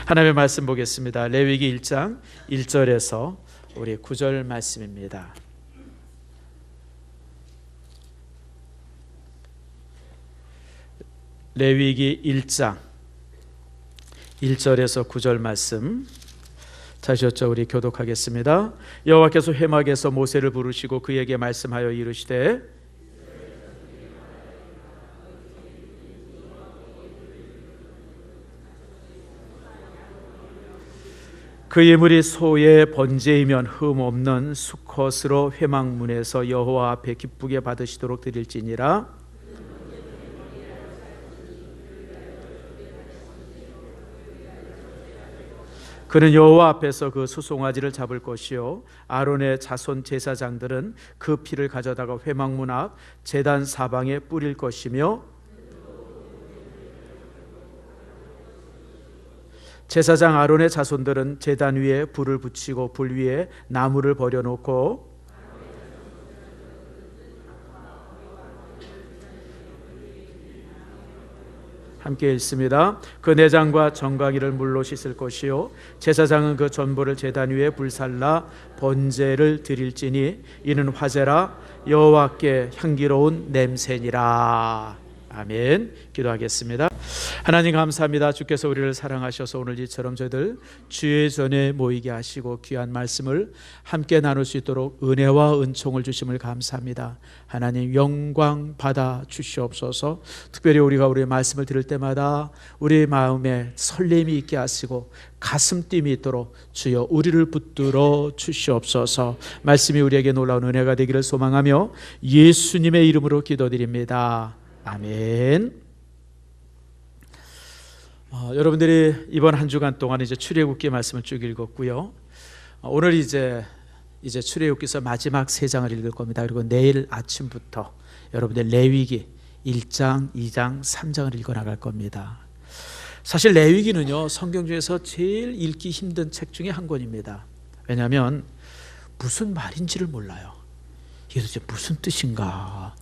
하나님의 말씀 보겠습니다. 레위기 1장 1절에서 우리 9절 말씀입니다. 레위기 1장 1절에서 9절 말씀 찾으셨죠? 우리 교독하겠습니다. 여호와께서 회막에서 모세를 부르시고 그에게 말씀하여 이르시되 그 예물이 소의 번제이면 흠 없는 수컷으로 회막문에서 여호와 앞에 기쁘게 받으시도록 드릴지니라. 그는 여호와 앞에서 그 수송아지를 잡을 것이요 아론의 자손 제사장들은 그 피를 가져다가 회막문 앞 제단 사방에 뿌릴 것이며 제사장 아론의 자손들은 제단 위에 불을 붙이고 불 위에 나무를 버려놓고 함께 읽습니다. 그 내장과 정강이를 물로 씻을 것이요 제사장은 그 전부를 제단 위에 불살라 번제를 드릴지니 이는 화제라 여호와께 향기로운 냄새니라. 아멘. 기도하겠습니다. 하나님 감사합니다. 주께서 우리를 사랑하셔서 오늘 이처럼 저희들 주의 전에 모이게 하시고 귀한 말씀을 함께 나눌 수 있도록 은혜와 은총을 주심을 감사합니다. 하나님 영광 받아 주시옵소서. 특별히 우리가 우리의 말씀을 들을 때마다 우리의 마음에 설렘이 있게 하시고 가슴뛴이 있도록 주여 우리를 붙들어 주시옵소서. 말씀이 우리에게 놀라운 은혜가 되기를 소망하며 예수님의 이름으로 기도드립니다. 아멘. 여러분들이 이번 한 주간 동안 이제 출애굽기 말씀을 쭉 읽었고요. 오늘 이제 출애굽기서 마지막 3장을 읽을 겁니다. 그리고 내일 아침부터 여러분들 레위기 1장, 2장, 3장을 읽어 나갈 겁니다. 사실 레위기는요 성경 중에서 제일 읽기 힘든 책 중에 한 권입니다. 왜냐하면 무슨 말인지를 몰라요. 이게 도대체 무슨 뜻인가?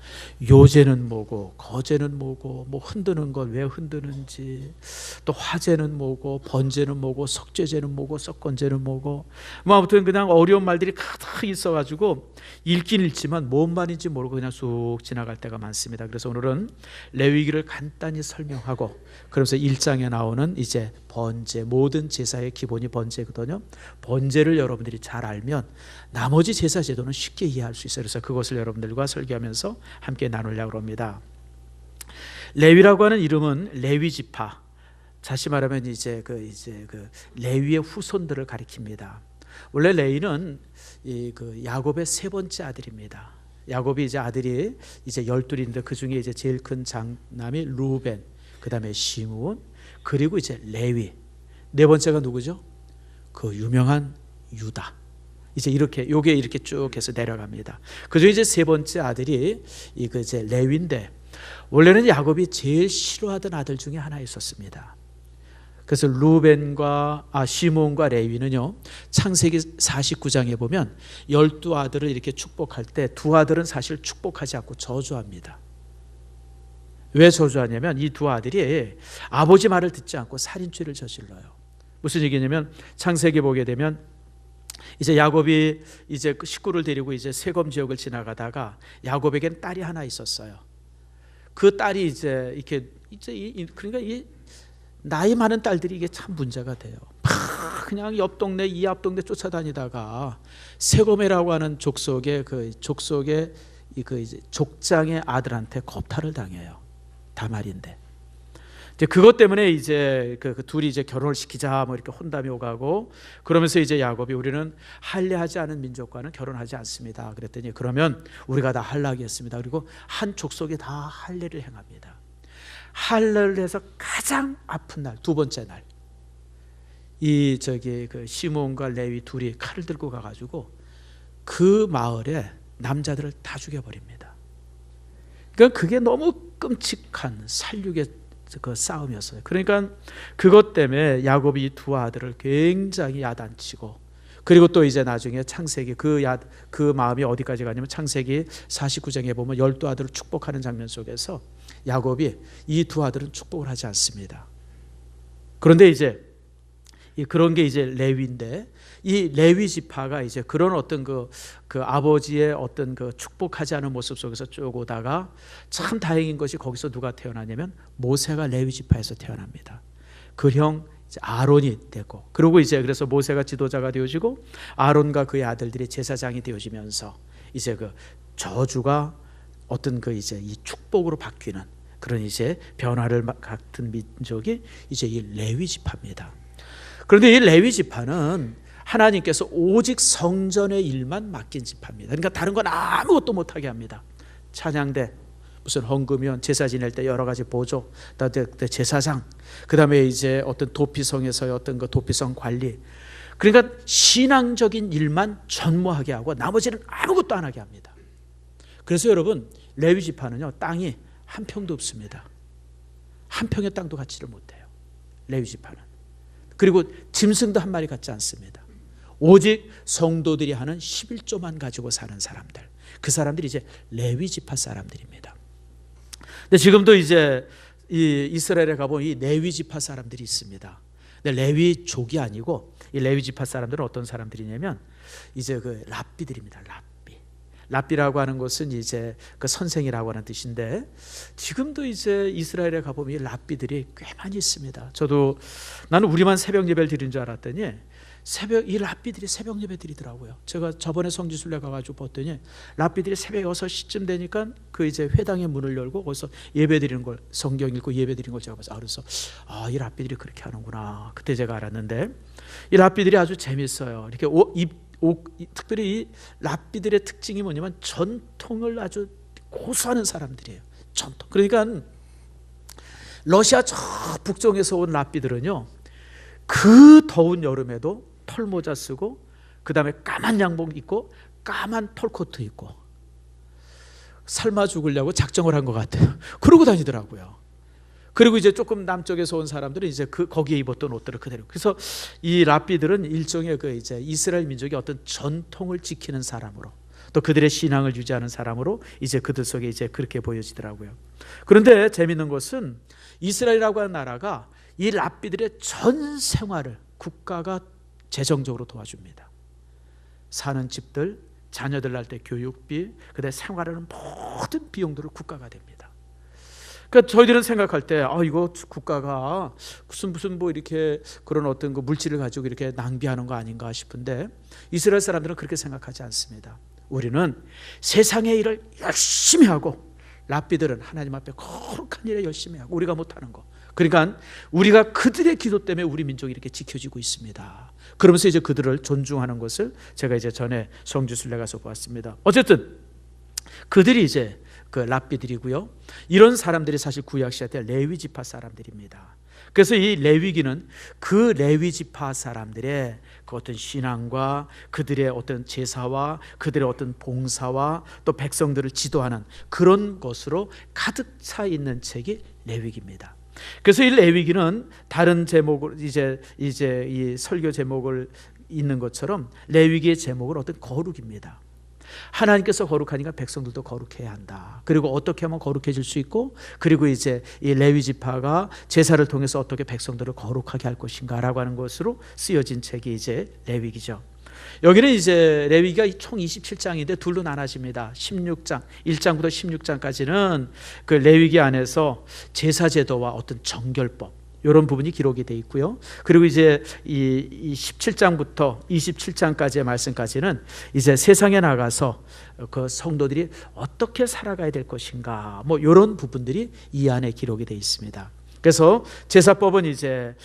요제는 뭐고 거제는 뭐고 뭐 흔드는 걸 왜 흔드는지 또 화제는 뭐고 번제는 뭐고 석제제는 뭐고 썩건제는 뭐고 뭐 아무튼 그냥 어려운 말들이 가득 있어가지고 읽긴 읽지만 뭔 말인지 모르고 그냥 쑥 지나갈 때가 많습니다. 그래서 오늘은 레위기를 간단히 설명하고 그러면서 1장에 나오는 이제 번제, 모든 제사의 기본이 번제거든요. 번제를 여러분들이 잘 알면 나머지 제사 제도는 쉽게 이해할 수 있어요. 그래서 그것을 여러분들과 설교하면서 함께 나누려고 합니다. 레위라고 하는 이름은 레위 지파, 다시 말하면 이제 그 레위의 후손들을 가리킵니다. 원래 레위는 그 야곱의 3번째 아들입니다. 야곱이 이제 아들이 이제 12인데 그 중에 이제 제일 큰 장남이 루벤, 그 다음에 시므온, 그리고 이제 레위. 4번째가 누구죠? 그 유명한 유다. 이제 이렇게 요게 이렇게 쭉 해서 내려갑니다. 그중에 이제 3번째 아들이 이제 레위인데 원래는 야곱이 제일 싫어하던 아들 중에 하나 있었습니다. 그래서 루벤과 시므온과 레위는요 창세기 49장에 보면 12아들을 이렇게 축복할 때 2아들은 사실 축복하지 않고 저주합니다. 왜 저주하냐면 이 2아들이 아버지 말을 듣지 않고 살인죄를 저질러요. 무슨 얘기냐면 창세기 보게 되면 이제 야곱이 이제 그 식구를 데리고 이제 세검 지역을 지나가다가 야곱에겐 딸이 하나 있었어요. 그 딸이 이제 이렇게 그러니까 이 나이 많은 딸들이 이게 참 문제가 돼요. 그냥 옆 동네 이 앞 동네 쫓아다니다가 세검이라고 하는 족속의 이제 족장의 아들한테 겁탈을 당해요. 다말인데. 이제 그것 때문에 이제 그 둘이 이제 결혼을 시키자 뭐 이렇게 혼담이 오가고 그러면서 이제 야곱이 우리는 할례하지 않은 민족과는 결혼하지 않습니다. 그랬더니 그러면 우리가 다 할례하겠습니다. 그리고 한 족속에 다 할례를 행합니다. 할례를 해서 가장 아픈 날, 2번째 날, 그 시므온과 레위 둘이 칼을 들고 가가지고 그 마을에 남자들을 다 죽여버립니다. 그러니까 그게 너무 끔찍한 살육의 그 싸움이었어요. 그러니까 그것 때문에 야곱이 이 2아들을 굉장히 야단치고 그리고 또 이제 나중에 창세기 그 마음이 어디까지 가냐면 창세기 49장에 보면 12아들을 축복하는 장면 속에서 야곱이 이 2아들은 축복을 하지 않습니다. 그런데 이제 그런 게 이제 레위인데, 이 레위 지파가 이제 그런 어떤 그 아버지의 어떤 그 축복하지 않은 모습 속에서 쭉 오다가 참 다행인 것이 거기서 누가 태어나냐면 모세가 레위 지파에서 태어납니다. 그 형 아론이 되고, 그리고 이제 그래서 모세가 지도자가 되어지고 아론과 그의 아들들이 제사장이 되어지면서 이제 그 저주가 어떤 그 이제 이 축복으로 바뀌는 그런 이제 변화를 갖은 민족이 이제 이 레위 지파입니다. 그런데 이 레위 지파는 하나님께서 오직 성전의 일만 맡긴 지파입니다. 그러니까 다른 건 아무것도 못하게 합니다. 찬양대, 무슨 헌금이면 제사 지낼 때 여러 가지 보조, 그다음에 제사장, 그다음에 이제 어떤 도피성에서의 어떤 그 도피성 관리, 그러니까 신앙적인 일만 전무하게 하고 나머지는 아무것도 안 하게 합니다. 그래서 여러분, 레위 지파는요, 땅이 한 평도 없습니다. 한 평의 땅도 갖지를 못해요, 레위 지파는. 그리고 짐승도 한 마리 갖지 않습니다. 오직 성도들이 하는 11조만 가지고 사는 사람들, 그 사람들이 이제 레위 지파 사람들입니다. 근데 지금도 이제 이 이스라엘에 가보면 이 레위 지파 사람들이 있습니다. 근데 레위족이 아니고 이 레위 지파 사람들은 어떤 사람들이냐면 이제 그 랍비들입니다. 랍비라고 하는 것은 이제 그 선생이라고 하는 뜻인데, 지금도 이제 이스라엘에 가보면 이 랍비들이 꽤 많이 있습니다. 나는 우리만 새벽 예배를 드린 줄 알았더니 이 랍비들이 새벽 예배 드리더라고요. 제가 저번에 성지순례 가가지고 봤더니 랍비들이 새벽 6시쯤 되니까 그 이제 회당의 문을 열고 거기서 예배 드리는 걸, 성경 읽고 예배 드리는 걸 제가 봐서 그래서 이 랍비들이 그렇게 하는구나, 그때 제가 알았는데, 이 랍비들이 아주 재밌어요. 이렇게 특별히 이 랍비들의 특징이 뭐냐면 전통을 아주 고수하는 사람들이에요. 전통. 그러니까 러시아 저 북쪽에서 온 랍비들은요, 그 더운 여름에도 털모자 쓰고, 그 다음에 까만 양복 입고 까만 털코트 입고 삶아 죽으려고 작정을 한 것 같아요. 그러고 다니더라고요. 그리고 이제 조금 남쪽에서 온 사람들은 이제 거기에 입었던 옷들을 그대로. 그래서 이 랍비들은 일종의 그 이제 이스라엘 민족의 어떤 전통을 지키는 사람으로, 또 그들의 신앙을 유지하는 사람으로 이제 그들 속에 이제 그렇게 보여지더라고요. 그런데 재밌는 것은 이스라엘이라고 하는 나라가 이 랍비들의 전 생활을 국가가 재정적으로 도와줍니다. 사는 집들, 자녀들 날 때 교육비, 그다음에 생활하는 모든 비용들을 국가가 됩니다. 그러니까 저희들은 생각할 때 이거 국가가 무슨 뭐 이렇게 그런 어떤 그 물질을 가지고 이렇게 낭비하는 거 아닌가 싶은데, 이스라엘 사람들은 그렇게 생각하지 않습니다. 우리는 세상의 일을 열심히 하고, 랍비들은 하나님 앞에 거룩한 일을 열심히 하고, 우리가 못하는 거. 그러니까 우리가 그들의 기도 때문에 우리 민족이 이렇게 지켜지고 있습니다. 그러면서 이제 그들을 존중하는 것을 제가 이제 전에 성지순례 가서 보았습니다. 어쨌든 그들이 이제 그 랍비들이고요. 이런 사람들이 사실 구약 시대 때 레위 지파 사람들입니다. 그래서 이 레위기는 그 레위 지파 사람들의 그 어떤 신앙과 그들의 어떤 제사와 그들의 어떤 봉사와 또 백성들을 지도하는 그런 것으로 가득 차 있는 책이 레위기입니다. 그래서 이 레위기는 다른 제목을 이제 이 설교 제목을 있는 것처럼 레위기의 제목은 어떤 거룩입니다. 하나님께서 거룩하니까 백성들도 거룩해야 한다. 그리고 어떻게 하면 거룩해질 수 있고, 그리고 이제 이 레위 지파가 제사를 통해서 어떻게 백성들을 거룩하게 할 것인가라고 하는 것으로 쓰여진 책이 이제 레위기죠. 여기는 이제 레위기가 총 27장인데 둘로 나눠집니다. 16장, 1장부터 16장까지는 그 레위기 안에서 제사 제도와 어떤 정결법, 이런 부분이 기록이 되어 있고요. 그리고 이제 이 17장부터 27장까지의 말씀까지는 이제 세상에 나가서 그 성도들이 어떻게 살아가야 될 것인가, 뭐 이런 부분들이 이 안에 기록이 되어 있습니다. 그래서 제사법은 이제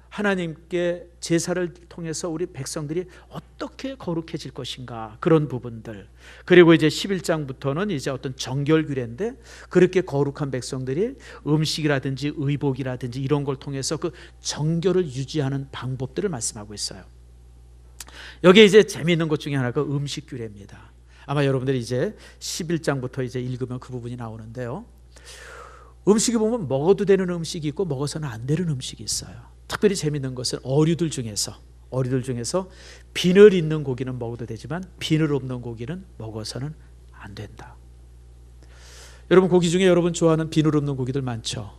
하나님께 제사를 통해서 우리 백성들이 어떻게 거룩해질 것인가, 그런 부분들. 그리고 이제 11장부터는 이제 어떤 정결규례인데, 그렇게 거룩한 백성들이 음식이라든지 의복이라든지 이런 걸 통해서 그 정결을 유지하는 방법들을 말씀하고 있어요. 여기에 이제 재미있는 것 중에 하나가 음식규례입니다. 아마 여러분들이 이제 11장부터 이제 읽으면 그 부분이 나오는데요. 음식이 보면 먹어도 되는 음식이 있고 먹어서는 안 되는 음식이 있어요. 특별히 재미있는 것은 어류들 중에서 비늘 있는 고기는 먹어도 되지만 비늘 없는 고기는 먹어서는 안 된다. 여러분, 고기 중에 여러분 좋아하는 비늘 없는 고기들 많죠.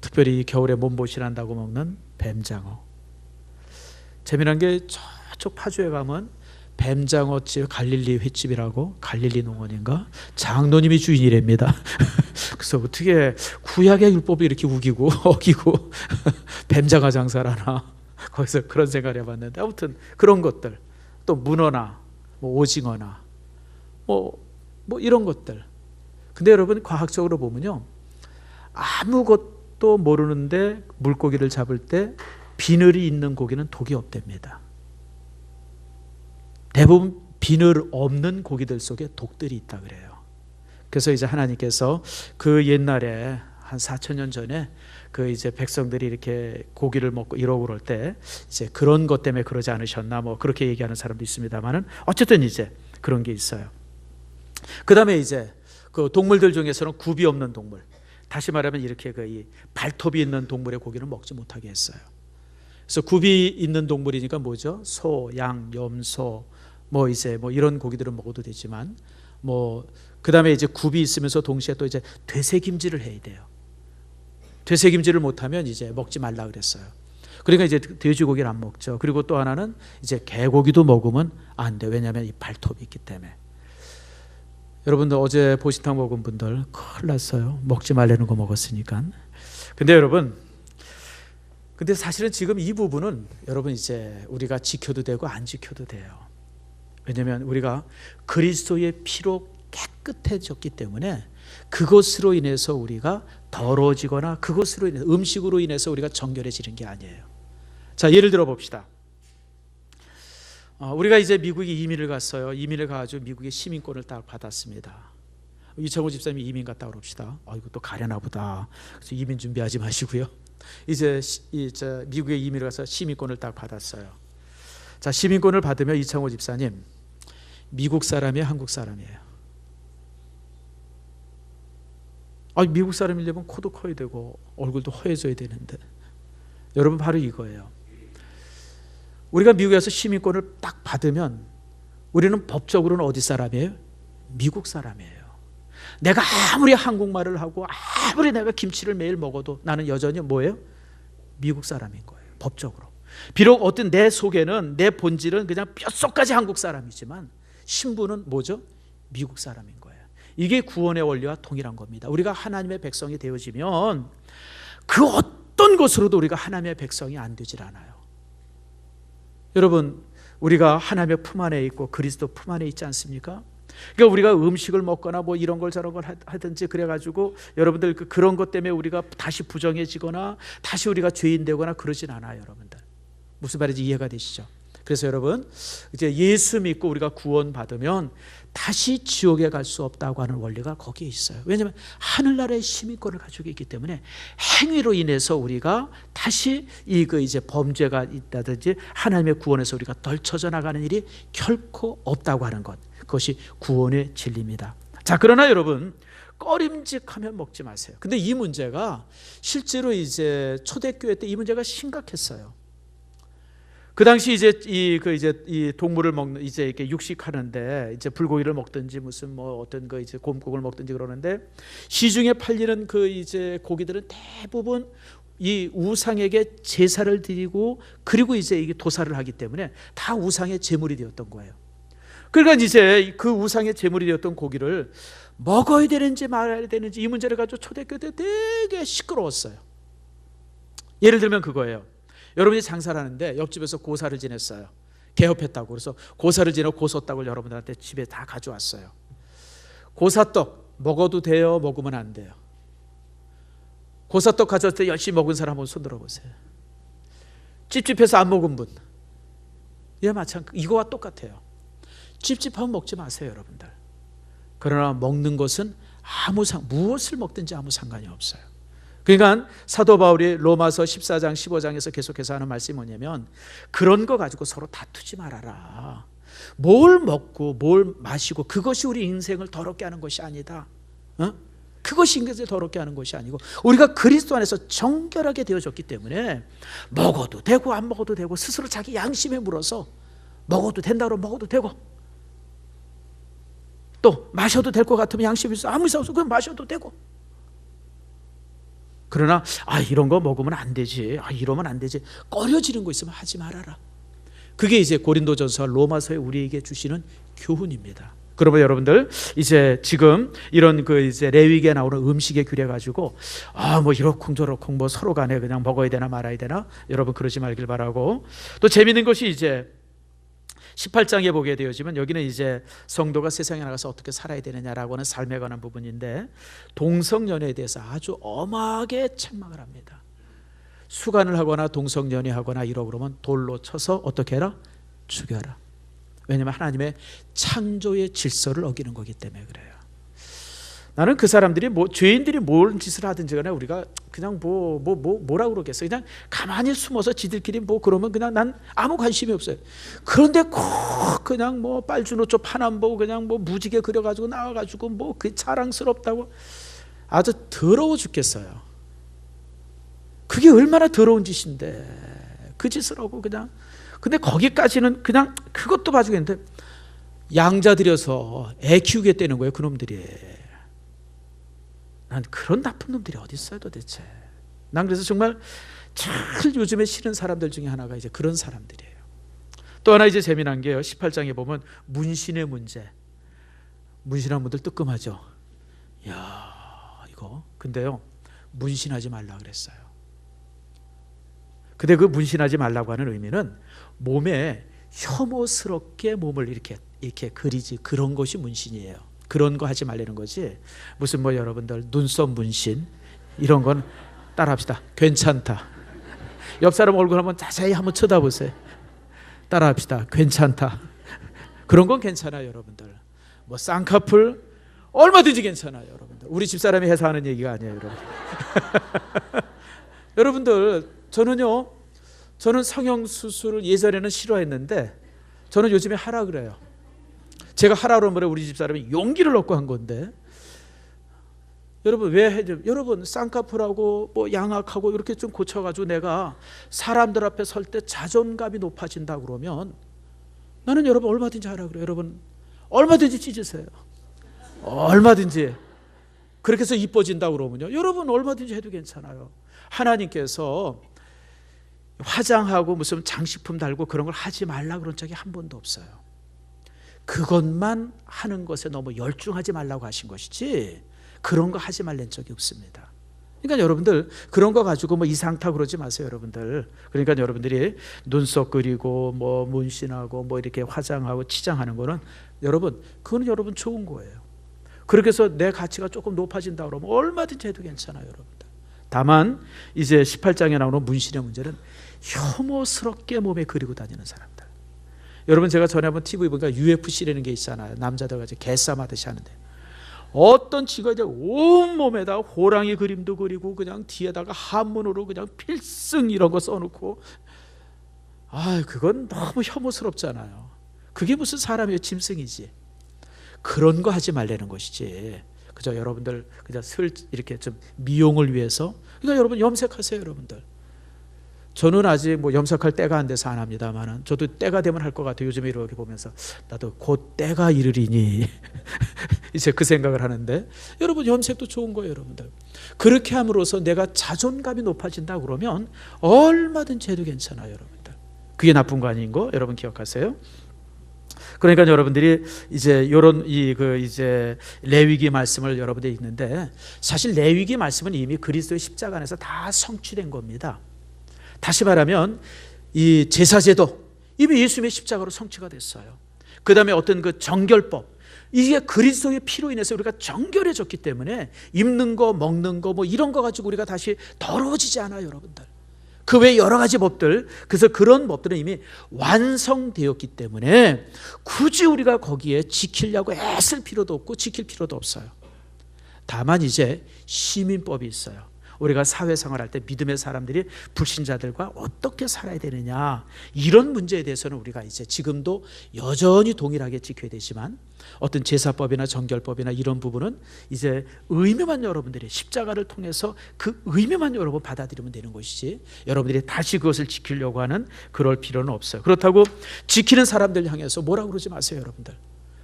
특별히 겨울에 몸보신한다고 먹는 뱀장어. 재미난 게 저쪽 파주에 가면 뱀장어집 갈릴리 횟집이라고, 갈릴리 농원인가, 장로님이 주인이랍니다. 그래서 어떻게 구약의 율법이 이렇게 우기고 어기고 뱀장어 장사를 하나, 거기서 그런 생각을 해봤는데, 아무튼 그런 것들, 또 문어나 뭐 오징어나 뭐 이런 것들. 근데 여러분, 과학적으로 보면요, 아무것도 모르는데 물고기를 잡을 때 비늘이 있는 고기는 독이 없답니다. 대부분 비늘 없는 고기들 속에 독들이 있다 그래요. 그래서 이제 하나님께서 그 옛날에 한 4,000년 전에 그 이제 백성들이 이렇게 고기를 먹고 이러고 그럴 때 이제 그런 것 때문에 그러지 않으셨나, 뭐 그렇게 얘기하는 사람도 있습니다만은, 어쨌든 이제 그런 게 있어요. 그 다음에 이제 그 동물들 중에서는 굽이 없는 동물, 다시 말하면 이렇게 그 이 발톱이 있는 동물의 고기는 먹지 못하게 했어요. 그래서 굽이 있는 동물이니까 뭐죠? 소, 양, 염소, 뭐 이제 뭐 이런 고기들은 먹어도 되지만, 뭐 그다음에 이제 굽이 있으면서 동시에 또 이제 되새김질을 해야 돼요. 되새김질을 못하면 이제 먹지 말라 그랬어요. 그러니까 이제 돼지고기를 안 먹죠. 그리고 또 하나는 이제 개고기도 먹으면 안 돼. 왜냐하면 이 발톱이 있기 때문에. 여러분들 어제 보신탕 먹은 분들 큰일 났어요. 먹지 말라는 거 먹었으니까. 근데 여러분, 근데 사실은 지금 이 부분은 여러분 이제 우리가 지켜도 되고 안 지켜도 돼요. 왜냐하면 우리가 그리스도의 피로 깨끗해졌기 때문에 그것으로 인해서 우리가 더러워지거나 그것으로 인해서, 음식으로 인해서 우리가 정결해지는 게 아니에요. 자, 예를 들어 봅시다. 우리가 이제 미국에 이민을 갔어요. 이민을 가가지고 미국의 시민권을 딱 받았습니다. 이창호 집사님이 이민 갔다 그럽시다. 이거 또 가려나 보다. 그래서 이민 준비하지 마시고요. 이제 미국에 이민을 가서 시민권을 딱 받았어요. 자, 시민권을 받으면 이창호 집사님, 미국 사람이에요, 한국 사람이에요? 미국 사람이려면 코도 커야 되고 얼굴도 허해져야 되는데, 여러분 바로 이거예요. 우리가 미국에서 시민권을 딱 받으면 우리는 법적으로는 어디 사람이에요? 미국 사람이에요. 내가 아무리 한국말을 하고 아무리 내가 김치를 매일 먹어도 나는 여전히 뭐예요? 미국 사람인 거예요, 법적으로. 비록 어떤 내 속에는, 내 본질은 그냥 뼛속까지 한국 사람이지만 신분은 뭐죠? 미국 사람인 거예요. 이게 구원의 원리와 동일한 겁니다. 우리가 하나님의 백성이 되어지면 그 어떤 것으로도 우리가 하나님의 백성이 안 되질 않아요. 여러분, 우리가 하나님의 품 안에 있고 그리스도 품 안에 있지 않습니까? 그러니까 우리가 음식을 먹거나 뭐 이런 걸 저런 걸 하든지 그래가지고 여러분들 그런 것 때문에 우리가 다시 부정해지거나 다시 우리가 죄인 되거나 그러진 않아요. 여러분들 무슨 말인지 이해가 되시죠? 그래서 여러분, 이제 예수 믿고 우리가 구원 받으면 다시 지옥에 갈 수 없다고 하는 원리가 거기에 있어요. 왜냐하면 하늘나라의 시민권을 가지고 있기 때문에 행위로 인해서 우리가 다시 이제 범죄가 있다든지 하나님의 구원에서 우리가 덜쳐져 나가는 일이 결코 없다고 하는 것, 그것이 구원의 진리입니다. 자, 그러나 여러분, 꺼림직하면 먹지 마세요. 근데 이 문제가 실제로 이제 초대교회 때 이 문제가 심각했어요. 그 당시 이제 이 동물을 먹는, 이제 이렇게 육식하는데 이제 불고기를 먹든지 무슨 뭐 어떤 거 이제 곰국을 먹든지 그러는데, 시중에 팔리는 그 이제 고기들은 대부분 이 우상에게 제사를 드리고 그리고 이제 이게 도살을 하기 때문에 다 우상의 제물이 되었던 거예요. 그러니까 이제 그 우상의 제물이 되었던 고기를 먹어야 되는지 말아야 되는지 이 문제를 가지고 초대교회 때 되게 시끄러웠어요. 예를 들면 그거예요. 여러분이 장사를 하는데 옆집에서 고사를 지냈어요. 개업했다고. 그래서 고사를 지내고 고소떡을 여러분들한테 집에 다 가져왔어요. 고사떡 먹어도 돼요? 먹으면 안 돼요? 고사떡 가져왔을 때 열심히 먹은 사람 한번 손 들어보세요. 찝찝해서 안 먹은 분. 예, 마찬가지. 이거와 똑같아요. 찝찝하면 먹지 마세요, 여러분들. 그러나 먹는 것은 무엇을 먹든지 아무 상관이 없어요. 그러니까 사도 바울이 로마서 14장 15장에서 계속해서 하는 말씀이 뭐냐면, 그런 거 가지고 서로 다투지 말아라. 뭘 먹고 뭘 마시고 그것이 우리 인생을 더럽게 하는 것이 아니다. 그것이 인생을 더럽게 하는 것이 아니고 우리가 그리스도 안에서 정결하게 되어졌기 때문에 먹어도 되고 안 먹어도 되고 스스로 자기 양심에 물어서 먹어도 된다고 먹어도 되고, 또 마셔도 될 것 같으면 양심이 있어 아무 이상 없어 그냥 마셔도 되고. 그러나 이런 거 먹으면 안 되지, 이러면 안 되지, 꺼려지는 거 있으면 하지 말아라. 그게 이제 고린도전서와 로마서에 우리에게 주시는 교훈입니다. 그러면 여러분들 이제 지금 이런 그 이제 레위기에 나오는 음식에 그래 가지고 뭐 이러쿵저러쿵 뭐 서로 간에 그냥 먹어야 되나 말아야 되나, 여러분 그러지 말길 바라고. 또 재미있는 것이 이제 18장에 보게 되어지면 여기는 이제 성도가 세상에 나가서 어떻게 살아야 되느냐라고 하는 삶에 관한 부분인데, 동성연애에 대해서 아주 엄하게 책망을 합니다. 수간을 하거나 동성연애하거나 이러고 그러면 돌로 쳐서 어떻게 해라? 죽여라. 왜냐하면 하나님의 창조의 질서를 어기는 거기 때문에 그래요. 나는 그 사람들이 죄인들이 뭔 짓을 하든지 간에 우리가 그냥 뭐라 그러겠어요. 그냥 가만히 숨어서 지들끼리 그러면 그냥 난 아무 관심이 없어요. 그런데 꼭 그냥 빨주노초 파남 보고 그냥 무지개 그려가지고 나와가지고 그 자랑스럽다고 아주 더러워 죽겠어요. 그게 얼마나 더러운 짓인데 그 짓을 하고 그냥. 근데 거기까지는 그냥 그것도 봐주겠는데 양자 들여서 애 키우겠다는 거예요, 그놈들이. 난 그런 나쁜 놈들이 어디 있어요 도대체. 난 그래서 정말 제일 요즘에 싫은 사람들 중에 하나가 이제 그런 사람들이에요. 또 하나 이제 재미난 게요, 18장에 보면 문신의 문제. 문신한 분들 뜨끔하죠. 야, 이거 근데요 문신하지 말라 그랬어요. 근데 그 문신하지 말라고 하는 의미는 몸에 혐오스럽게 몸을 이렇게 그리지, 그런 것이 문신이에요. 그런 거 하지 말라는 거지. 무슨 여러분들 눈썹 문신 이런 건 따라합시다. 괜찮다. 옆 사람 얼굴 한번 자세히 한번 쳐다보세요. 따라합시다. 괜찮다. 그런 건 괜찮아요, 여러분들. 쌍꺼풀 얼마든지 괜찮아요, 여러분들. 우리 집사람이 해서 하는 얘기가 아니에요, 여러분. 여러분들, 저는 성형수술을 예전에는 싫어했는데 저는 요즘에 하라 그래요. 제가 하라고 하면 우리 집사람이 용기를 얻고 한 건데, 여러분 왜 해줘? 여러분 쌍꺼풀하고 양악하고 이렇게 좀 고쳐가지고 내가 사람들 앞에 설 때 자존감이 높아진다 그러면 나는 여러분 얼마든지 하라 그래요. 여러분 얼마든지 찢으세요. 얼마든지. 그렇게 해서 이뻐진다 그러면요, 여러분 얼마든지 해도 괜찮아요. 하나님께서 화장하고 무슨 장식품 달고 그런 걸 하지 말라 그런 적이 한 번도 없어요. 그것만 하는 것에 너무 열중하지 말라고 하신 것이지 그런 거 하지 말란 적이 없습니다. 그러니까 여러분들 그런 거 가지고 이상타 그러지 마세요, 여러분들. 그러니까 여러분들이 눈썹 그리고 문신하고 이렇게 화장하고 치장하는 거는 여러분 그거는 여러분 좋은 거예요. 그렇게 해서 내 가치가 조금 높아진다 그러면 얼마든지 해도 괜찮아요, 여러분들. 다만 이제 18장에 나오는 문신의 문제는 혐오스럽게 몸에 그리고 다니는 사람들. 여러분 제가 전에 한번 TV 보니까 UFC라는 게 있잖아요. 남자들 같이 개싸움 하듯이 하는데 어떤 치가 이제 온몸에다 호랑이 그림도 그리고 그냥 뒤에다가 한문으로 그냥 필승 이런 거 써놓고, 그건 너무 혐오스럽잖아요. 그게 무슨 사람이에요, 짐승이지. 그런 거 하지 말라는 것이지. 그저 여러분들 그냥 이렇게 좀 미용을 위해서. 그러니까 여러분 염색하세요, 여러분들. 저는 아직 염색할 때가 안 돼서 안 합니다만 저도 때가 되면 할 것 같아요. 요즘에 이렇게 보면서 나도 곧 때가 이르리니 이제 그 생각을 하는데, 여러분 염색도 좋은 거예요, 여러분들. 그렇게 함으로써 내가 자존감이 높아진다 그러면 얼마든지 해도 괜찮아요, 여러분들. 그게 나쁜 거 아닌 거 여러분 기억하세요. 그러니까 여러분들이 이제 이런 이제 레위기 말씀을 여러분들이 읽는데, 사실 레위기 말씀은 이미 그리스도의 십자가 안에서 다 성취된 겁니다. 다시 말하면 이 제사제도 이미 예수님의 십자가로 성취가 됐어요. 그 다음에 어떤 그 정결법, 이게 그리스도의 피로 인해서 우리가 정결해졌기 때문에 입는 거 먹는 거 이런 거 가지고 우리가 다시 더러워지지 않아요, 여러분들. 그 외에 여러 가지 법들, 그래서 그런 법들은 이미 완성되었기 때문에 굳이 우리가 거기에 지키려고 애쓸 필요도 없고 지킬 필요도 없어요. 다만 이제 시민법이 있어요. 우리가 사회생활할 때 믿음의 사람들이 불신자들과 어떻게 살아야 되느냐, 이런 문제에 대해서는 우리가 이제 지금도 여전히 동일하게 지켜야 되지만 어떤 제사법이나 정결법이나 이런 부분은 이제 의미만 여러분들이 십자가를 통해서 그 의미만 여러분 받아들이면 되는 것이지 여러분들이 다시 그것을 지키려고 하는 그럴 필요는 없어요. 그렇다고 지키는 사람들 향해서 뭐라고 그러지 마세요, 여러분들.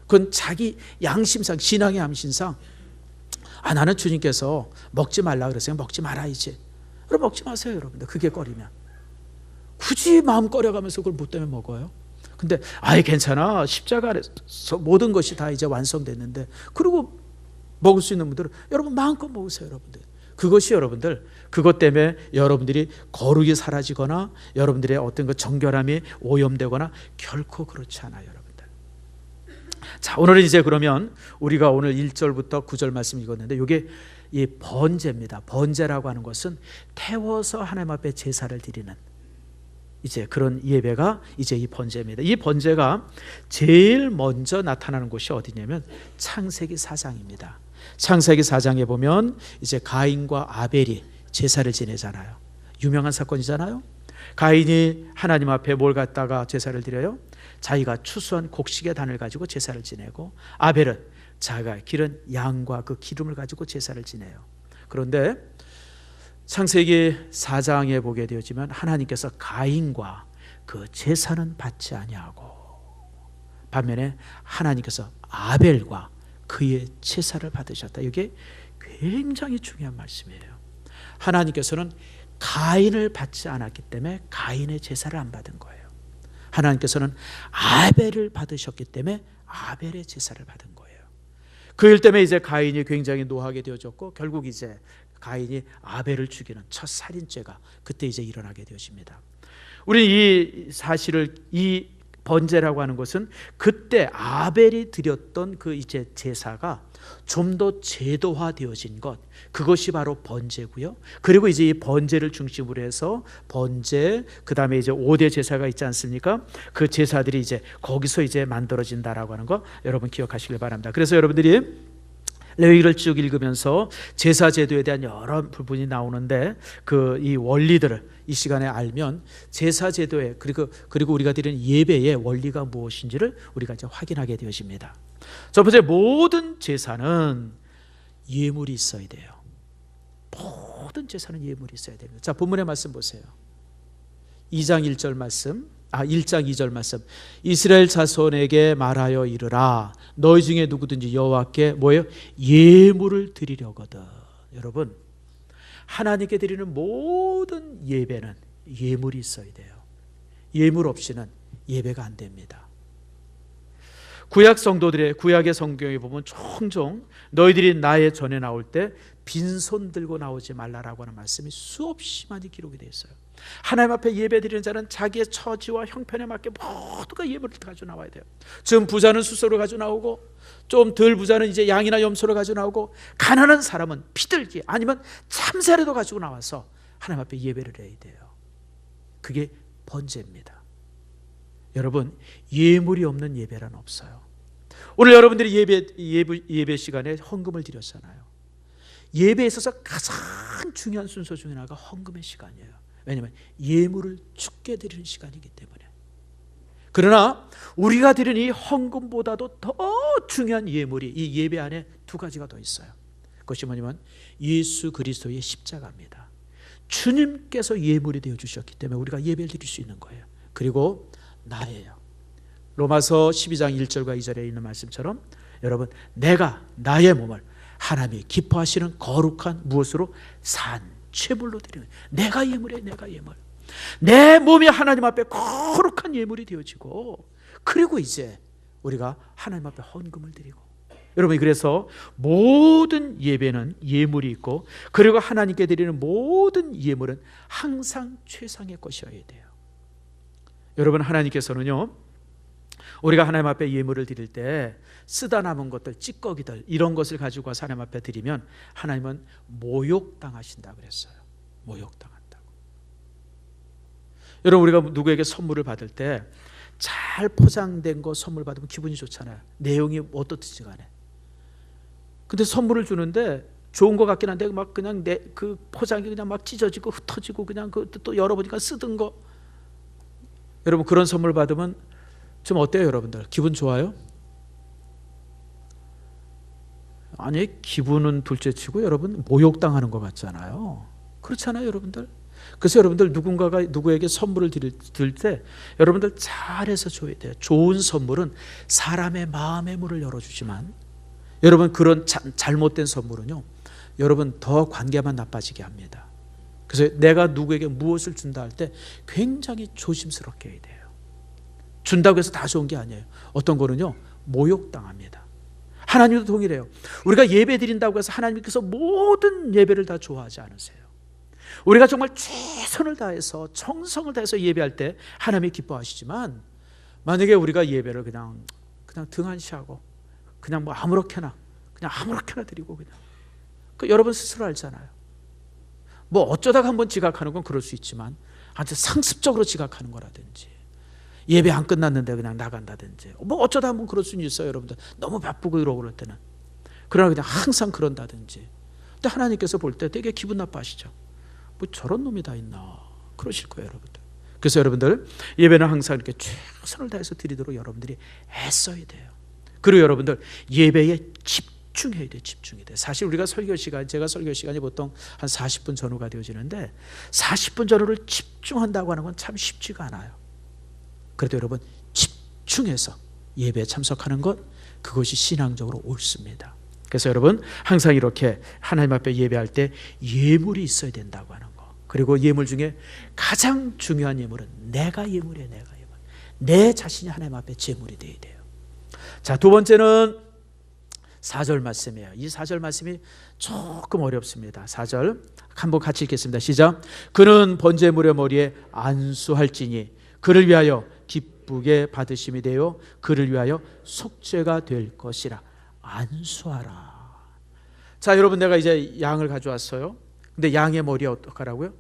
그건 자기 양심상, 신앙의 양심상 나는 주님께서 먹지 말라 그랬어요. 먹지 말아야지. 그럼 먹지 마세요, 여러분들. 그게 꺼리면. 굳이 마음 꺼려가면서 그걸 뭐 때문에 먹어요? 근데 아예 괜찮아. 십자가 안에서 모든 것이 다 이제 완성됐는데, 그리고 먹을 수 있는 분들은 여러분 마음껏 먹으세요. 여러분들, 그것이 여러분들, 그것 때문에 여러분들이 거룩이 사라지거나 여러분들의 어떤 그 정결함이 오염되거나 결코 그렇지 않아요, 여러분들. 자, 오늘은 이제 그러면 우리가 오늘 1절부터 9절 말씀 읽었는데, 이게 이 번제입니다. 번제라고 하는 것은 태워서 하나님 앞에 제사를 드리는 이제 그런 예배가 이제 이 번제입니다. 이 번제가 제일 먼저 나타나는 곳이 어디냐면 창세기 4장입니다. 창세기 4장에 보면 이제 가인과 아벨이 제사를 지내잖아요. 유명한 사건이잖아요. 가인이 하나님 앞에 뭘 갖다가 제사를 드려요? 자기가 추수한 곡식의 단을 가지고 제사를 지내고, 아벨은 자기가 기른 양과 그 기름을 가지고 제사를 지내요. 그런데 창세기 4장에 보게 되었지만 하나님께서 가인과 그 제사는 받지 아니하고, 반면에 하나님께서 아벨과 그의 제사를 받으셨다. 이게 굉장히 중요한 말씀이에요. 하나님께서는 가인을 받지 않았기 때문에 가인의 제사를 안 받은 거예요. 하나님께서는 아벨을 받으셨기 때문에 아벨의 제사를 받은 거예요. 그 일 때문에 이제 가인이 굉장히 노하게 되어졌고, 결국 이제 가인이 아벨을 죽이는 첫 살인죄가 그때 이제 일어나게 되어집니다. 우리 이 사실을, 이 번제라고 하는 것은 그때 아벨이 드렸던 그 이제 제사가 좀 더 제도화되어진 것, 그것이 바로 번제고요. 그리고 이제 이 번제를 중심으로 해서 번제, 그 다음에 이제 5대 제사가 있지 않습니까? 그 제사들이 이제 거기서 이제 만들어진다라고 하는 거 여러분 기억하시길 바랍니다. 그래서 여러분들이 레위기를 쭉 읽으면서 제사 제도에 대한 여러 부분이 나오는데, 그 이 원리들을 이 시간에 알면 제사 제도에, 그리고 우리가 드리는 예배의 원리가 무엇인지를 우리가 이제 확인하게 되어집니다. 첫 번째, 모든 제사는 예물이 있어야 돼요. 모든 제사는 예물이 있어야 됩니다. 자, 본문의 말씀 보세요. 2장 1절 말씀, 1장 2절 말씀. 이스라엘 자손에게 말하여 이르라, 너희 중에 누구든지 여호와께 뭐예요? 예물을 드리려거든. 여러분, 하나님께 드리는 모든 예배는 예물이 있어야 돼요. 예물 없이는 예배가 안 됩니다. 구약의 성경에 보면 종종 너희들이 나의 전에 나올 때 빈손 들고 나오지 말라라고 하는 말씀이 수없이 많이 기록이 되어 있어요. 하나님 앞에 예배드리는 자는 자기의 처지와 형편에 맞게 모두가 예물을 가지고 나와야 돼요. 지금 부자는 수소를 가지고 나오고, 좀 덜 부자는 이제 양이나 염소를 가지고 나오고, 가난한 사람은 피들기 아니면 참새라도 가지고 나와서 하나님 앞에 예배를 해야 돼요. 그게 번제입니다. 여러분, 예물이 없는 예배란 없어요. 오늘 여러분들이 예배 시간에 헌금을 드렸잖아요. 예배에 있어서 가장 중요한 순서 중에 하나가 헌금의 시간이에요. 왜냐하면 예물을 주께 드리는 시간이기 때문에. 그러나 우리가 드리는 이 헌금보다도 더 중요한 예물이 이 예배 안에 두 가지가 더 있어요. 그것이 뭐냐면 예수 그리스도의 십자가입니다. 주님께서 예물이 되어 주셨기 때문에 우리가 예배를 드릴 수 있는 거예요. 그리고 나예요. 로마서 12장 1절과 2절에 있는 말씀처럼, 여러분, 내가 나의 몸을 하나님이 기뻐하시는 거룩한 무엇으로? 산채물로 드리는, 내가 예물이에요. 내가 예물. 내 몸이 하나님 앞에 거룩한 예물이 되어지고, 그리고 이제 우리가 하나님 앞에 헌금을 드리고. 여러분, 그래서 모든 예배는 예물이 있고, 그리고 하나님께 드리는 모든 예물은 항상 최상의 것이어야 돼요. 여러분, 하나님께서는요, 우리가 하나님 앞에 예물을 드릴 때 쓰다 남은 것들, 찌꺼기들, 이런 것을 가지고 와서 하나님 앞에 드리면 하나님은 모욕당하신다 그랬어요. 모욕당한다고. 여러분, 우리가 누구에게 선물을 받을 때 잘 포장된 거 선물 받으면 기분이 좋잖아요. 내용이 어떻든지 간에. 근데 선물을 주는데 좋은 것 같긴 한데 막 그냥 그 포장이 그냥 막 찢어지고 흩어지고, 그냥 그 또 열어보니까 쓰던 거. 여러분, 그런 선물 받으면 좀 어때요, 여러분들? 기분 좋아요? 아니, 기분은 둘째치고 여러분 모욕당하는 것 같잖아요. 그렇잖아요, 여러분들. 그래서 여러분들 누군가가 누구에게 선물을 드릴 때 여러분들 잘해서 줘야 돼요. 좋은 선물은 사람의 마음의 문을 열어주지만, 여러분, 그런 잘못된 선물은요, 여러분 더 관계만 나빠지게 합니다. 그래서 내가 누구에게 무엇을 준다 할 때 굉장히 조심스럽게 해야 돼요. 준다고 해서 다 좋은 게 아니에요. 어떤 거는요, 모욕당합니다. 하나님도 동일해요. 우리가 예배 드린다고 해서 하나님께서 모든 예배를 다 좋아하지 않으세요. 우리가 정말 최선을 다해서 정성을 다해서 예배할 때 하나님이 기뻐하시지만, 만약에 우리가 예배를 그냥 등한시하고 그냥 뭐 아무렇게나 드리고 그냥 여러분 스스로 알잖아요. 뭐 어쩌다가 한번 지각하는 건 그럴 수 있지만 아주 상습적으로 지각하는 거라든지, 예배 안 끝났는데 그냥 나간다든지, 뭐 어쩌다 한번 그럴 수는 있어요. 여러분들 너무 바쁘고 이러고 그럴 때는. 그러나 그냥 항상 그런다든지. 근데 하나님께서 볼 때 되게 기분 나빠하시죠. 뭐 저런 놈이 다 있나 그러실 거예요, 여러분들. 그래서 여러분들 예배는 항상 이렇게 최선을 다해서 드리도록 여러분들이 애써야 돼요. 그리고 여러분들 예배에 집중해야 돼요. 집중해야 돼요. 사실 우리가 설교 시간, 제가 설교 시간이 보통 한 40분 전후가 되어지는데 40분 전후를 집중한다고 하는 건 참 쉽지가 않아요. 그래도 여러분 집중해서 예배에 참석하는 것, 그것이 신앙적으로 옳습니다. 그래서 여러분 항상 이렇게 하나님 앞에 예배할 때 예물이 있어야 된다고 하는 거. 그리고 예물 중에 가장 중요한 예물은 내가 예물이에요. 내가 예물. 내 자신이 하나님 앞에 제물이 되어야 돼요. 자, 두 번째는 4절 말씀이에요. 이 4절 말씀이 조금 어렵습니다. 4절 한번 같이 읽겠습니다. 시작. 그는 번제물의 머리에 안수할지니 그를 위하여 기쁘게 받으심이 되어 그를 위하여 속죄가 될 것이라. 안수하라. 자, 여러분, 내가 이제 양을 가져왔어요. 근데 양의 머리에 어떡하라고요?